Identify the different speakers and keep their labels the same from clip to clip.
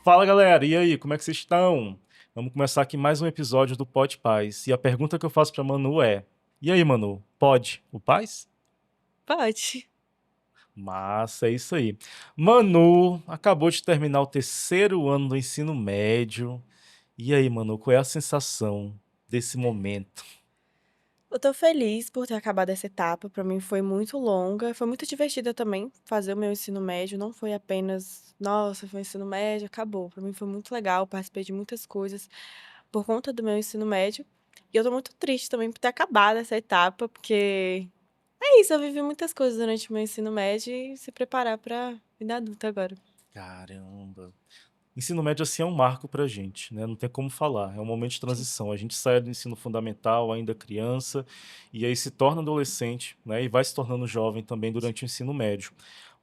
Speaker 1: Fala galera, e aí, como é que vocês estão? Vamos começar aqui mais um episódio do Pode Paz. E a pergunta que eu faço pra Manu é: E aí, Manu, pode o paz?
Speaker 2: Pode.
Speaker 1: Massa, é isso aí. Manu acabou de terminar o terceiro ano do ensino médio. E aí, Manu, qual é a sensação desse momento?
Speaker 2: Eu tô feliz por ter acabado essa etapa, pra mim foi muito longa, foi muito divertida também fazer o meu ensino médio, não foi apenas, nossa, foi ensino médio, acabou. Pra mim foi muito legal, participei de muitas coisas por conta do meu ensino médio. E eu tô muito triste também por ter acabado essa etapa, porque é isso, eu vivi muitas coisas durante o meu ensino médio e se preparar pra vida adulta agora.
Speaker 1: Caramba. Ensino médio, assim, é um marco pra gente, né? Não tem como falar. É um momento de
Speaker 2: Sim.
Speaker 1: transição. A gente sai do ensino fundamental, ainda criança, e aí se torna adolescente, né? E vai se tornando jovem também durante o ensino médio.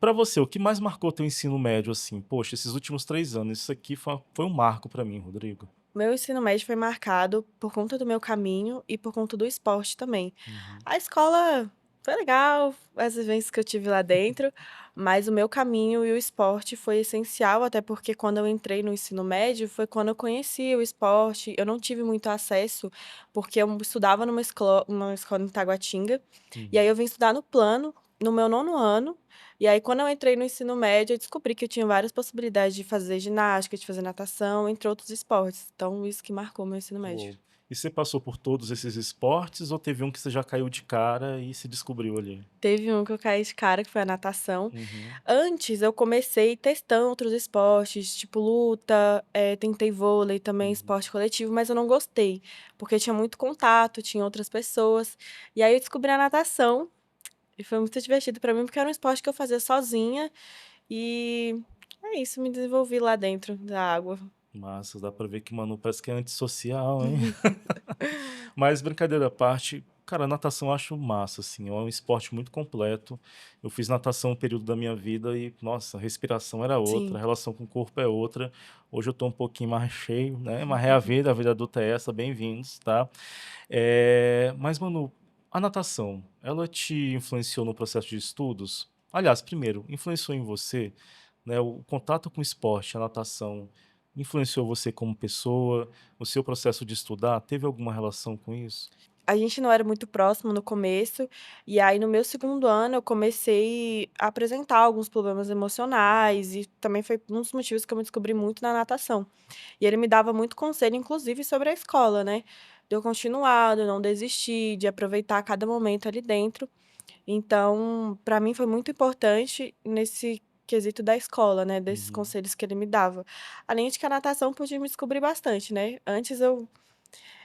Speaker 1: Pra você, o que mais marcou teu ensino médio, assim? Poxa, esses últimos 3 anos, isso aqui foi um marco pra mim, Rodrigo.
Speaker 2: Meu ensino médio foi marcado por conta do meu caminho e por conta do esporte também.
Speaker 1: Uhum.
Speaker 2: A escola foi legal, as vivências que eu tive lá dentro, mas o meu caminho e o esporte foi essencial, até porque quando eu entrei no ensino médio foi quando eu conheci o esporte. Eu não tive muito acesso, porque eu estudava numa escola em Taguatinga, e aí
Speaker 1: Uhum.
Speaker 2: eu vim estudar no plano, no meu nono ano. E aí, quando eu entrei no ensino médio, eu descobri que eu tinha várias possibilidades de fazer ginástica, de fazer natação, entre outros esportes. Então, isso que marcou meu ensino médio.
Speaker 1: Uou. E você passou por todos esses esportes ou teve um que você já caiu de cara e se descobriu ali?
Speaker 2: Teve um que eu caí de cara, que foi a natação.
Speaker 1: Uhum.
Speaker 2: Antes, eu comecei testando outros esportes, tipo luta, tentei vôlei também,
Speaker 1: Uhum.
Speaker 2: esporte coletivo, mas eu não gostei, porque tinha muito contato, tinha outras pessoas. E aí eu descobri a natação, e foi muito divertido pra mim, porque era um esporte que eu fazia sozinha, e é isso, me desenvolvi lá dentro da água.
Speaker 1: Massa, dá pra ver que Manu parece que é antissocial, hein? Mas brincadeira à parte, cara, natação eu acho massa, assim, é um esporte muito completo. Eu fiz natação um período da minha vida e, nossa, a respiração era outra, a
Speaker 2: Sim.
Speaker 1: relação com o corpo é outra. Hoje eu tô um pouquinho mais cheio, né? Mas é a vida adulta é essa, bem-vindos, tá? Mas, Manu, a natação, ela te influenciou no processo de estudos? Aliás, primeiro, influenciou em você, né? O contato com o esporte, a natação, influenciou você como pessoa? O seu processo de estudar teve alguma relação com isso?
Speaker 2: A gente não era muito próximo no começo, e aí no meu segundo ano eu comecei a apresentar alguns problemas
Speaker 1: Uhum.
Speaker 2: emocionais, e também foi um dos motivos que eu me descobri muito na natação. E ele me dava muito conselho, inclusive sobre a escola, né, de eu continuar, de eu não desistir, de aproveitar cada momento ali dentro. Então, para mim foi muito importante nesse quesito da escola, né, desses
Speaker 1: Uhum.
Speaker 2: conselhos que ele me dava. Além de que a natação podia me descobrir bastante, né. Antes eu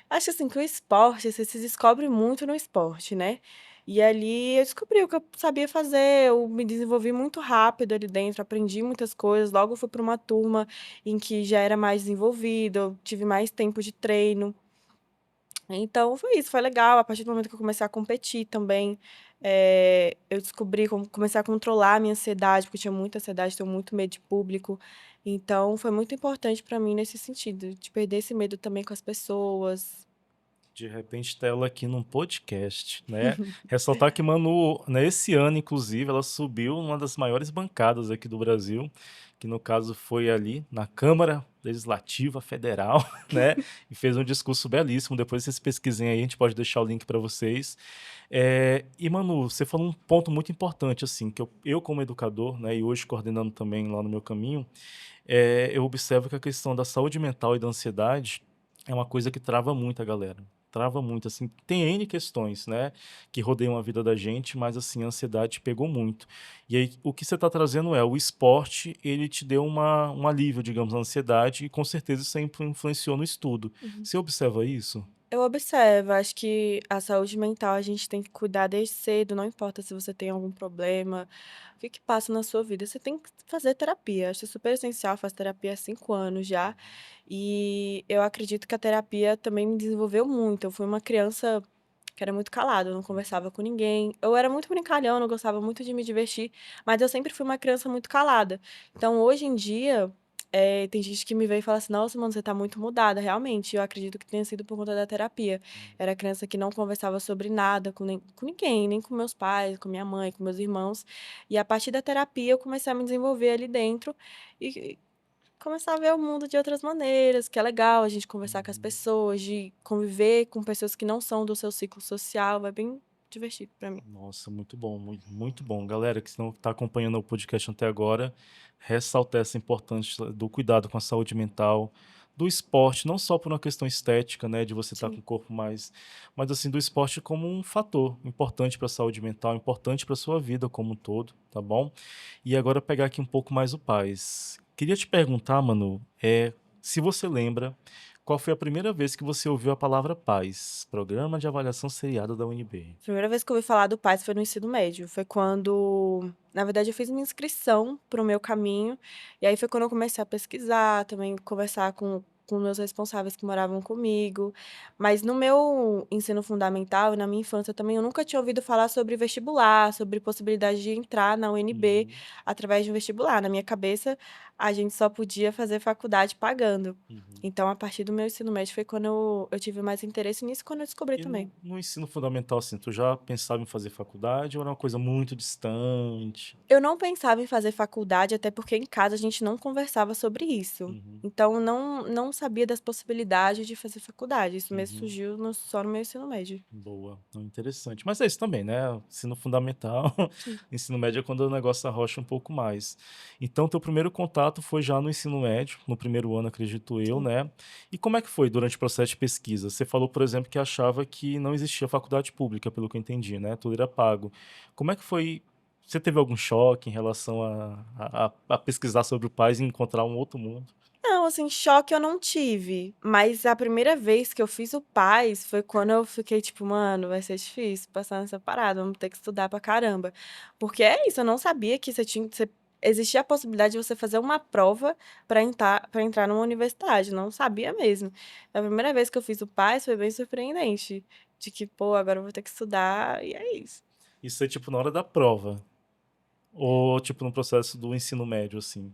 Speaker 2: acho assim que o esporte, você se descobre muito no esporte, né. E ali eu descobri o que eu sabia fazer, eu me desenvolvi muito rápido ali dentro, aprendi muitas coisas, logo eu fui para uma turma em que já era mais desenvolvido, eu tive mais tempo de treino. Então foi isso, foi legal, a partir do momento que eu comecei a competir também, eu descobri como comecei a controlar a minha ansiedade, porque eu tinha muita ansiedade, tenho muito medo de público, então foi muito importante pra mim nesse sentido, de perder esse medo também com as pessoas.
Speaker 1: De repente tá ela aqui num podcast, né. Ressaltar que Manu, nesse ano inclusive, ela subiu numa das maiores bancadas aqui do Brasil, que no caso foi ali na Câmara Legislativa Federal, né, e fez um discurso belíssimo, depois vocês pesquisem aí, a gente pode deixar o link para vocês. E Manu, você falou um ponto muito importante, assim, que eu como educador, né, e hoje coordenando também lá no meu caminho, eu observo que a questão da saúde mental e da ansiedade é uma coisa que trava muito a galera. Trava muito, assim. Tem N questões, né, que rodeiam a vida da gente, mas, assim, a ansiedade pegou muito. E aí, o que você está trazendo é, o esporte, ele te deu um alívio, digamos, à ansiedade, e com certeza isso influenciou no estudo.
Speaker 2: Uhum.
Speaker 1: Você observa isso?
Speaker 2: Eu observo, acho que a saúde mental a gente tem que cuidar desde cedo, não importa se você tem algum problema, o que que passa na sua vida, você tem que fazer terapia, acho super essencial, faço terapia há 5 anos já, e eu acredito que a terapia também me desenvolveu muito, eu fui uma criança que era muito calada, eu não conversava com ninguém, eu era muito brincalhona, eu gostava muito de me divertir, mas eu sempre fui uma criança muito calada. Então hoje em dia tem gente que me vê e fala assim: "Nossa, mano, você tá muito mudada", realmente, eu acredito que tenha sido por conta da terapia. Era criança que não conversava sobre nada com ninguém, nem com meus pais, com minha mãe, com meus irmãos, e a partir da terapia eu comecei a me desenvolver ali dentro, e começar a ver o mundo de outras maneiras, que é legal a gente conversar com as
Speaker 1: Uhum.
Speaker 2: pessoas, de conviver com pessoas que não são do seu ciclo social, é bem divertido pra mim.
Speaker 1: Nossa, muito bom, muito bom. Galera que não está acompanhando o podcast até agora, ressaltar essa importância do cuidado com a saúde mental, do esporte, não só por uma questão estética, né, de você estar com
Speaker 2: Sim.
Speaker 1: o corpo mais, mas assim, do esporte como um fator importante para a saúde mental, importante para a sua vida como um todo, tá bom? E agora pegar aqui um pouco mais o paz. Queria te perguntar, Manu, se você lembra qual foi a primeira vez que você ouviu a palavra paz? Programa de avaliação seriada da UNB.
Speaker 2: Primeira vez que eu ouvi falar do PAS foi no ensino médio, foi quando, na verdade, eu fiz minha inscrição para o meu caminho, e aí foi quando eu comecei a pesquisar, também conversar com meus responsáveis que moravam comigo. Mas no meu ensino fundamental e na minha infância também, eu nunca tinha ouvido falar sobre vestibular, sobre possibilidade de entrar na UNB
Speaker 1: Uhum,
Speaker 2: através de um vestibular. Na minha cabeça, a gente só podia fazer faculdade pagando.
Speaker 1: uhum.
Speaker 2: Então, a partir do meu ensino médio foi quando eu tive mais interesse nisso, quando eu descobri
Speaker 1: E
Speaker 2: também.
Speaker 1: no ensino fundamental, assim, tu já pensava em fazer faculdade ou era uma coisa muito distante?
Speaker 2: Eu não pensava em fazer faculdade, até porque em casa a gente não conversava sobre isso.
Speaker 1: Uhum,
Speaker 2: Então, eu não sabia das possibilidades de fazer faculdade. Isso mesmo
Speaker 1: uhum.
Speaker 2: surgiu só no meu ensino médio.
Speaker 1: Boa, não, interessante. Mas é isso também, né? Ensino fundamental,
Speaker 2: Sim.
Speaker 1: ensino médio é quando o negócio arrocha um pouco mais. Então, teu primeiro contato foi já no ensino médio, no primeiro ano, acredito eu,
Speaker 2: Sim.
Speaker 1: né? E como é que foi durante o processo de pesquisa? Você falou, por exemplo, que achava que não existia faculdade pública, pelo que eu entendi, né? Tudo era pago. Como é que foi? Você teve algum choque em relação a pesquisar sobre o país e encontrar um outro mundo?
Speaker 2: Não, assim, choque eu não tive. Mas a primeira vez que eu fiz o PAS foi quando eu fiquei tipo, mano, vai ser difícil passar nessa parada, vamos ter que estudar pra caramba. Porque é isso, eu não sabia que existia a possibilidade de você fazer uma prova para entrar numa universidade, não sabia mesmo. A primeira vez que eu fiz o PAS foi bem surpreendente. De que, pô, agora eu vou ter que estudar, e é isso.
Speaker 1: Isso é tipo na hora da prova. Ou tipo no processo do ensino médio, assim.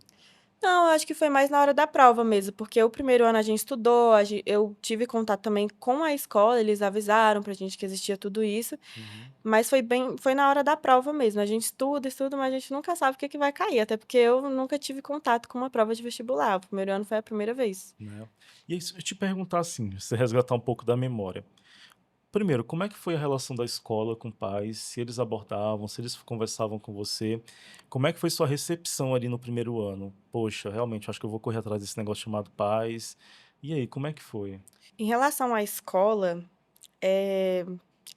Speaker 2: Não, eu acho que foi mais na hora da prova mesmo, porque o primeiro ano a gente estudou, eu tive contato também com a escola, eles avisaram pra gente que existia tudo isso,
Speaker 1: Uhum.
Speaker 2: mas foi na hora da prova mesmo. A gente estuda, estuda, mas a gente nunca sabe o que que vai cair, até porque eu nunca tive contato com uma prova de vestibular. O primeiro ano foi a primeira vez.
Speaker 1: Né. E aí se eu te perguntar assim, você resgatar um pouco da memória. Primeiro, como é que foi a relação da escola com pais? Se eles abordavam, se eles conversavam com você? Como é que foi sua recepção ali no primeiro ano? "Poxa, realmente acho que eu vou correr atrás desse negócio chamado pais". E aí, como é que foi?
Speaker 2: Em relação à escola, eh,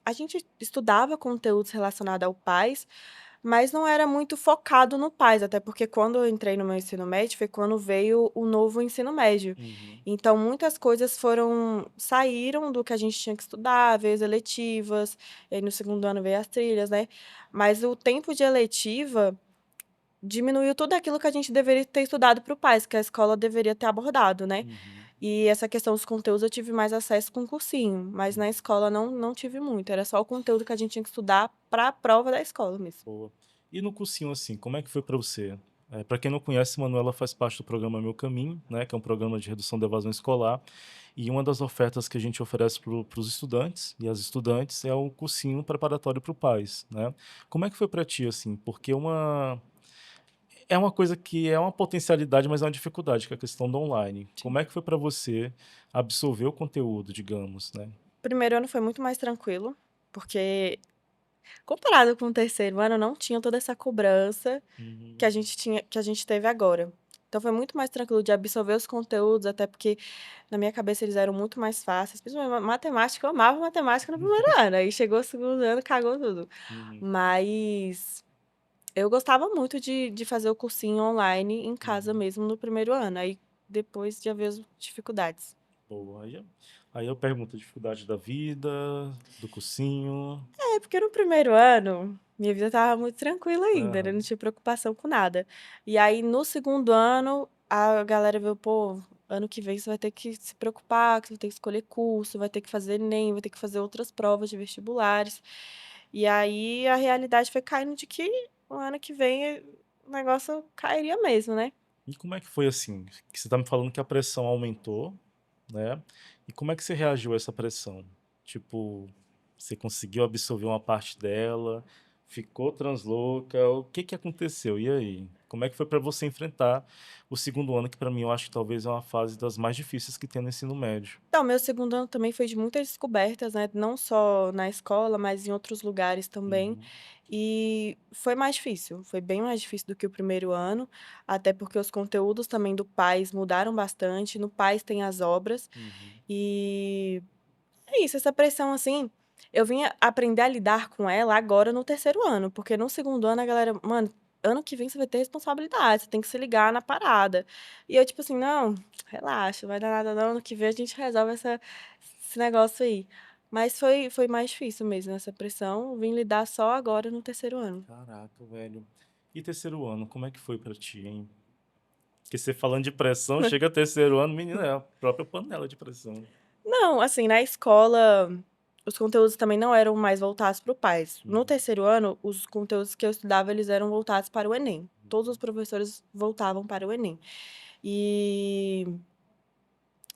Speaker 2: a gente estudava conteúdos relacionados ao PAS, mas não era muito focado no PAS, até porque quando eu entrei no meu ensino médio foi quando veio o novo ensino médio.
Speaker 1: Uhum,
Speaker 2: Então muitas coisas saíram do que a gente tinha que estudar, veio as eletivas, e aí no segundo ano veio as trilhas, né. Mas o tempo de eletiva diminuiu tudo aquilo que a gente deveria ter estudado para o PAS, que a escola deveria ter abordado, né.
Speaker 1: uhum,
Speaker 2: E essa questão dos conteúdos eu tive mais acesso com o cursinho, mas na
Speaker 1: uhum.
Speaker 2: escola não tive muito, era só o conteúdo que a gente tinha que estudar para a prova da escola mesmo.
Speaker 1: Boa. E no cursinho, assim, como é que foi para você? Para quem não conhece, Manuela faz parte do programa Meu Caminho, né, que é um programa de redução da evasão escolar, e uma das ofertas que a gente oferece para os estudantes e as estudantes é o cursinho preparatório para o PAS, né. Como é que foi para ti, assim? Porque é uma coisa que é uma potencialidade, mas é uma dificuldade, que é a questão do online.
Speaker 2: Sim.
Speaker 1: Como é que foi para você absorver o conteúdo, digamos, né?
Speaker 2: Primeiro ano foi muito mais tranquilo, porque comparado com o terceiro ano, não tinha toda essa cobrança
Speaker 1: Uhum.
Speaker 2: que a gente teve agora. Então foi muito mais tranquilo de absorver os conteúdos, até porque na minha cabeça eles eram muito mais fáceis, principalmente matemática, eu amava matemática no primeiro ano, aí chegou o segundo ano, cagou tudo.
Speaker 1: Uhum,
Speaker 2: Mas eu gostava muito de fazer o cursinho online em casa
Speaker 1: uhum.
Speaker 2: mesmo no primeiro ano, aí depois de haver as dificuldades.
Speaker 1: Boa. Aí eu pergunto a dificuldade da vida, do cursinho.
Speaker 2: É, porque no primeiro ano, minha vida estava muito tranquila ainda, né, não
Speaker 1: Aham.
Speaker 2: tinha preocupação com nada. E aí no segundo ano, a galera veio: "Pô, ano que vem você vai ter que se preocupar, que você vai ter que escolher curso, vai ter que fazer Enem, vai ter que fazer outras provas de vestibulares". E aí a realidade foi caindo de que o ano que vem o negócio cairia mesmo, né.
Speaker 1: E como é que foi assim? Que você tá me falando que a pressão aumentou, né? E como é que você reagiu a essa pressão? Tipo, você conseguiu absorver uma parte dela? ficou translouca, o que que aconteceu? E aí? Como é que foi para você enfrentar o segundo ano, que para mim eu acho que talvez é uma fase das mais difíceis que tem no ensino médio?
Speaker 2: Então, meu segundo ano também foi de muitas descobertas, né, não só na escola, mas em outros lugares também.
Speaker 1: Uhum,
Speaker 2: E foi mais difícil, foi bem mais difícil do que o primeiro ano, até porque os conteúdos também do PAS mudaram bastante. No PAS tem as obras,
Speaker 1: uhum.
Speaker 2: e é isso, essa pressão, assim, eu vim aprender a lidar com ela agora no terceiro ano, porque no segundo ano a galera: "Mano, ano que vem você vai ter responsabilidade, você tem que se ligar na parada". E eu tipo assim: "Não, relaxa, não vai dar nada não, ano que vem a gente resolve esse negócio aí". Mas foi mais difícil mesmo essa pressão, vim lidar só agora no terceiro ano.
Speaker 1: Caraca, velho. E terceiro ano, como é que foi pra ti, hein? Porque você falando de pressão, chega terceiro ano, menina, é a própria panela de pressão.
Speaker 2: Não, assim, na escola, os conteúdos também não eram mais voltados para o PAS. No
Speaker 1: Uhum,
Speaker 2: terceiro ano, os conteúdos que eu estudava, eles eram voltados para o Enem. Todos os professores voltavam para o Enem. E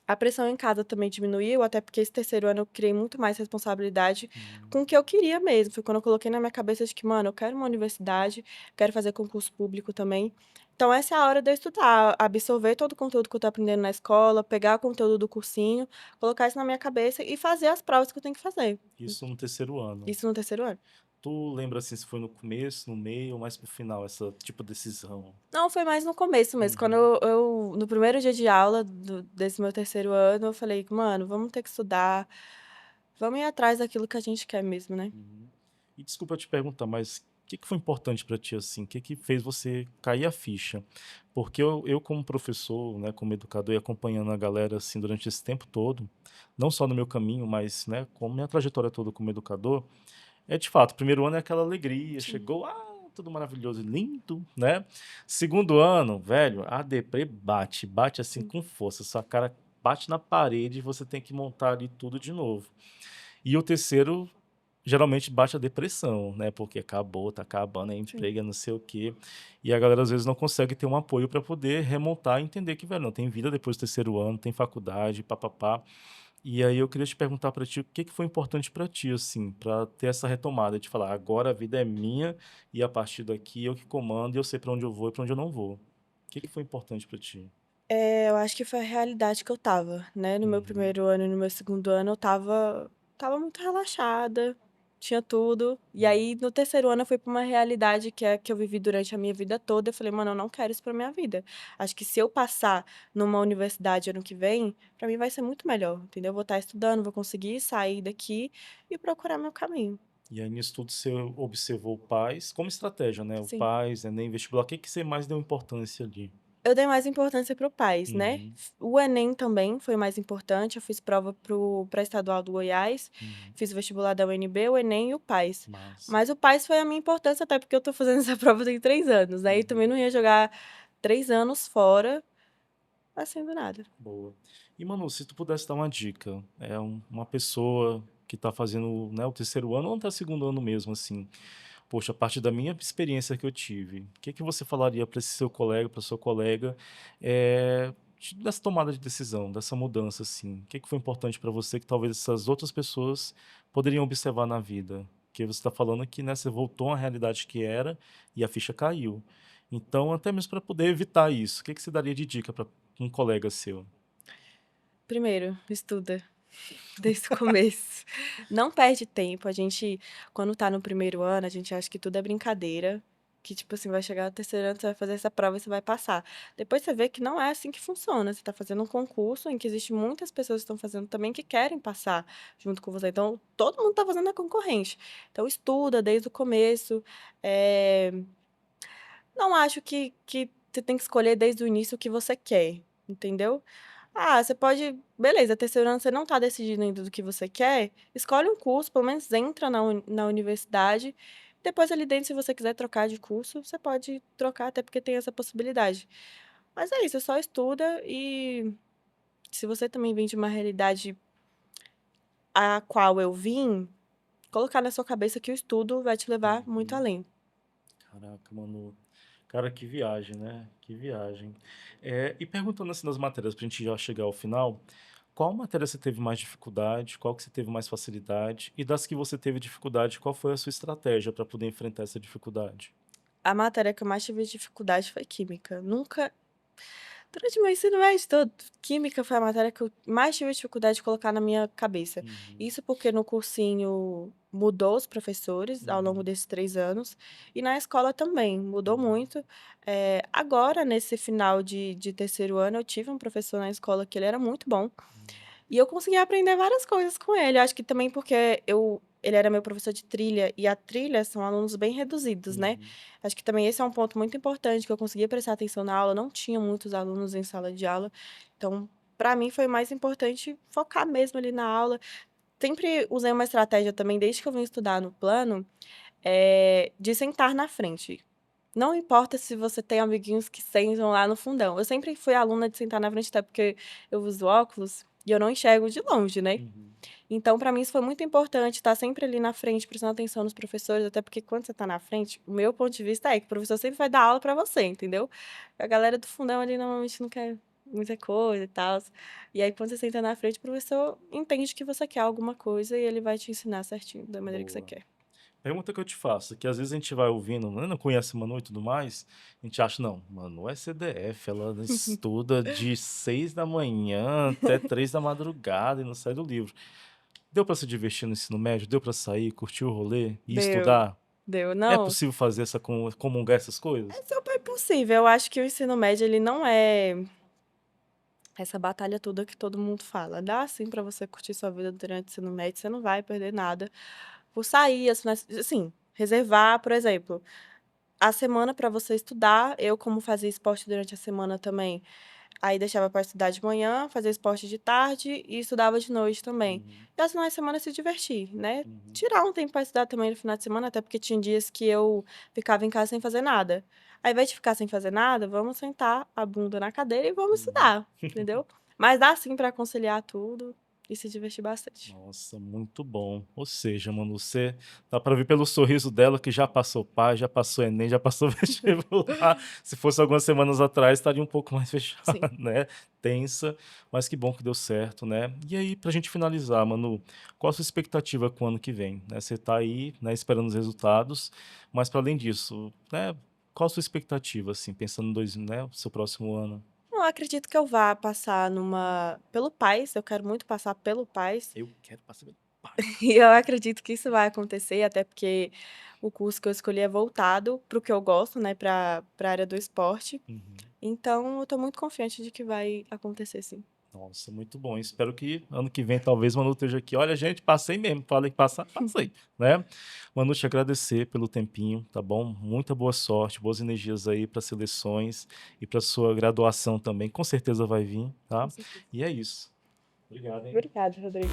Speaker 2: a pressão em casa também diminuiu, até porque esse terceiro ano eu criei muito mais responsabilidade
Speaker 1: uhum.
Speaker 2: com o que eu queria mesmo. Foi quando eu coloquei na minha cabeça de que, mano, eu quero uma universidade, quero fazer concurso público também. Então, essa é a hora de eu estudar, absorver todo o conteúdo que eu tô aprendendo na escola, pegar o conteúdo do cursinho, colocar isso na minha cabeça e fazer as provas que eu tenho que fazer.
Speaker 1: Isso no terceiro ano.
Speaker 2: Isso no terceiro ano.
Speaker 1: Tu lembra assim se foi no começo, no meio ou mais pro final, essa tipo decisão?
Speaker 2: Não, foi mais no começo mesmo. Quando
Speaker 1: Uhum,
Speaker 2: no primeiro dia de aula desse meu terceiro ano, eu falei, mano, vamos ter que estudar, vamos ir atrás daquilo que a gente quer mesmo, né?
Speaker 1: uhum. E desculpa te perguntar, mas o que que foi importante pra ti assim? O que que fez você cair a ficha? Porque eu como professor, né, como educador e acompanhando a galera assim durante esse tempo todo, não só no meu caminho, mas, né, como minha trajetória toda como educador, é de fato, primeiro ano é aquela alegria,
Speaker 2: Sim.
Speaker 1: chegou, tudo maravilhoso, lindo, né? Segundo ano, velho, a deprê bate, bate assim
Speaker 2: Sim.
Speaker 1: com força, sua cara bate na parede e você tem que montar ali tudo de novo. E o terceiro, geralmente bate a depressão, né? Porque acabou, tá acabando, é
Speaker 2: Sim.
Speaker 1: emprego, é não sei o quê. E a galera às vezes não consegue ter um apoio para poder remontar e entender que, velho, não tem vida depois do terceiro ano, tem faculdade, papapá. E aí eu queria te perguntar pra ti, o que que foi importante pra ti, assim, pra ter essa retomada de falar: "Agora a vida é minha e a partir daqui eu que comando e eu sei pra onde eu vou e pra onde eu não vou". O que que foi importante pra ti?
Speaker 2: Eu acho que foi a realidade que eu estava, né, no meu
Speaker 1: Uhum,
Speaker 2: primeiro ano e no meu segundo ano eu estava muito relaxada, tinha tudo, e
Speaker 1: uhum.
Speaker 2: aí no terceiro ano eu fui para uma realidade que é a que eu vivi durante a minha vida toda, eu falei: "Mano, eu não quero isso pra minha vida. Acho que se eu passar numa universidade ano que vem, pra mim vai ser muito melhor", entendeu? Eu vou estar estudando, vou conseguir sair daqui e procurar meu caminho.
Speaker 1: E aí nisso tudo você observou o PAS como estratégia, né, o
Speaker 2: Sim.
Speaker 1: PAS, Enem, vestibular, o que que você mais deu importância ali?
Speaker 2: Eu dei mais importância para o PAS, né.
Speaker 1: Uhum,
Speaker 2: O Enem também foi mais importante, eu fiz prova para estadual do Goiás,
Speaker 1: uhum.
Speaker 2: fiz o vestibular da UNB, o Enem e o PAS.
Speaker 1: Massa.
Speaker 2: Mas o PAS foi a minha importância, até porque eu tô fazendo essa prova tem 3 anos, né, e também
Speaker 1: Uhum.
Speaker 2: não ia jogar 3 anos fora, assim, do nada.
Speaker 1: Boa. E Manu, se tu pudesse dar uma dica, uma pessoa que tá fazendo, né, o terceiro ano ou até o segundo ano mesmo, assim, poxa, a partir da minha experiência que eu tive, o que que você falaria para esse seu colega, para sua colega, dessa tomada de decisão, dessa mudança, assim? O que que foi importante para você que talvez essas outras pessoas poderiam observar na vida? Porque você está falando que, né, você voltou à realidade que era e a ficha caiu. Então, até mesmo para poder evitar isso, o que que você daria de dica para um colega seu?
Speaker 2: Primeiro, estuda, desde o começo. Não perde tempo, a gente quando tá no primeiro ano, a gente acha que tudo é brincadeira, que tipo assim, vai chegar no terceiro ano, você vai fazer essa prova e você vai passar. Depois você vê que não é assim que funciona, você tá fazendo um concurso em que existe muitas pessoas que estão fazendo também que querem passar junto com você, então todo mundo tá fazendo a concorrente. Então estuda desde o começo, eh, não acho que você tem que escolher desde o início o que você quer, entendeu? Ah, você pode beleza, terceiro ano você não tá decidindo ainda do que você quer, escolhe um curso, pelo menos entra na universidade, depois ali dentro se você quiser trocar de curso, você pode trocar, até porque tem essa possibilidade. Mas é isso, só estuda e se você também vem de uma realidade a qual eu vim, colocar na sua cabeça que o estudo vai te levar muito
Speaker 1: Uhum.
Speaker 2: além.
Speaker 1: Caraca, mano. Cara, que viagem, né? Que viagem. E perguntando assim das matérias, pra gente já chegar ao final, Qual matéria você teve mais dificuldade? Qual que você teve mais facilidade? E das que você teve dificuldade, qual foi a sua estratégia para poder enfrentar essa dificuldade?
Speaker 2: A matéria que eu mais tive dificuldade foi química. Nunca durante meu ensino médio todo, química foi a matéria que eu mais tive dificuldade de colocar na minha cabeça.
Speaker 1: Uhum,
Speaker 2: Isso porque no cursinho mudou os professores ao longo
Speaker 1: uhum,
Speaker 2: desses 3 anos, e na escola também, mudou
Speaker 1: uhum,
Speaker 2: muito. Agora, nesse final de terceiro ano, eu tive um professor na escola que ele era muito bom, e eu consegui aprender várias coisas com ele. Eu acho que também porque ele era meu professor de trilha, e a trilha são alunos bem reduzidos, né.
Speaker 1: uhum,
Speaker 2: Acho que também esse é um ponto muito importante, que eu conseguia prestar atenção na aula, não tinha muitos alunos em sala de aula. Então, para mim foi mais importante focar mesmo ali na aula. Sempre usei uma estratégia também, desde que eu vim estudar no plano, de sentar na frente. Não importa se você tem amiguinhos que sentam lá no fundão. Eu sempre fui aluna de sentar na frente, até porque eu uso óculos e eu não enxergo de longe, né.
Speaker 1: uhum.
Speaker 2: Então, para mim, isso foi muito importante, estar sempre ali na frente, prestando atenção nos professores, até porque quando você está na frente, o meu ponto de vista é que o professor sempre vai dar aula para você, entendeu? A galera do fundão ali normalmente não quer muita coisa e tal. E aí, quando você senta na frente, o professor entende que você quer alguma coisa e ele vai te ensinar certinho, da maneira que você
Speaker 1: Boa.
Speaker 2: quer.
Speaker 1: Pergunta que eu te faço, que às vezes a gente vai ouvindo, né, não conhece a Manu e tudo mais, a gente acha, não, Manu é CDF, ela estuda de 6 da manhã até 3 da madrugada e não sai do livro. Deu pra se divertir no ensino médio? Deu pra sair, curtir o rolê e
Speaker 2: Deu,
Speaker 1: estudar?
Speaker 2: deu.
Speaker 1: É
Speaker 2: Não,
Speaker 1: possível fazer comungar essas coisas?
Speaker 2: é super possível. Eu acho que o ensino médio, ele não é essa batalha toda que todo mundo fala. Dá sim para você curtir sua vida durante o ensino médio, você não vai perder nada por sair, assim, reservar, por exemplo, a semana para você estudar. Eu, como fazia esporte durante a semana também, aí deixava para estudar de manhã, fazia esporte de tarde e estudava de noite também.
Speaker 1: Uhum,
Speaker 2: E aos finais de semana se divertir, né?
Speaker 1: uhum,
Speaker 2: Tirar um tempo para estudar também no final de semana, até porque tinha dias que eu ficava em casa sem fazer nada. Ao invés de ficar sem fazer nada, vamos sentar a bunda na cadeira e vamos
Speaker 1: uhum.
Speaker 2: estudar, entendeu? Mas dá sim para conciliar tudo e se divertir bastante.
Speaker 1: Nossa, muito bom. Ou seja, mano, você dá pra ver pelo sorriso dela que já passou PAS, já passou Enem, já passou vestibular. Se fosse algumas semanas atrás, estaria um pouco mais fechada,
Speaker 2: Sim.
Speaker 1: né? Tensa, mas que bom que deu certo, né? E aí, pra gente finalizar, Manu, qual a sua expectativa com o ano que vem, né? Você tá aí, né, esperando os resultados, mas para além disso, né? Qual a sua expectativa, assim, pensando em né, o seu próximo ano?
Speaker 2: Eu acredito que eu vá passar pelo PAS, eu quero muito passar pelo PAS.
Speaker 1: Eu quero passar pelo PAS.
Speaker 2: E eu acredito que isso vai acontecer, até porque o curso que eu escolhi é voltado para o que eu gosto, né, para a área do esporte.
Speaker 1: Uhum.
Speaker 2: Então eu tô muito confiante de que vai acontecer sim.
Speaker 1: Nossa, muito bom. Espero que ano que vem talvez Manu esteja aqui. Olha, gente, passei mesmo. Falei que passar, passei, né? Manu, te agradecer pelo tempinho, tá bom? Muita boa sorte, boas energias aí para seleções e para sua graduação também. Com certeza vai vir,
Speaker 2: Com
Speaker 1: tá?
Speaker 2: certeza.
Speaker 1: E é isso. Obrigado, hein?
Speaker 2: Obrigada, Rodrigo.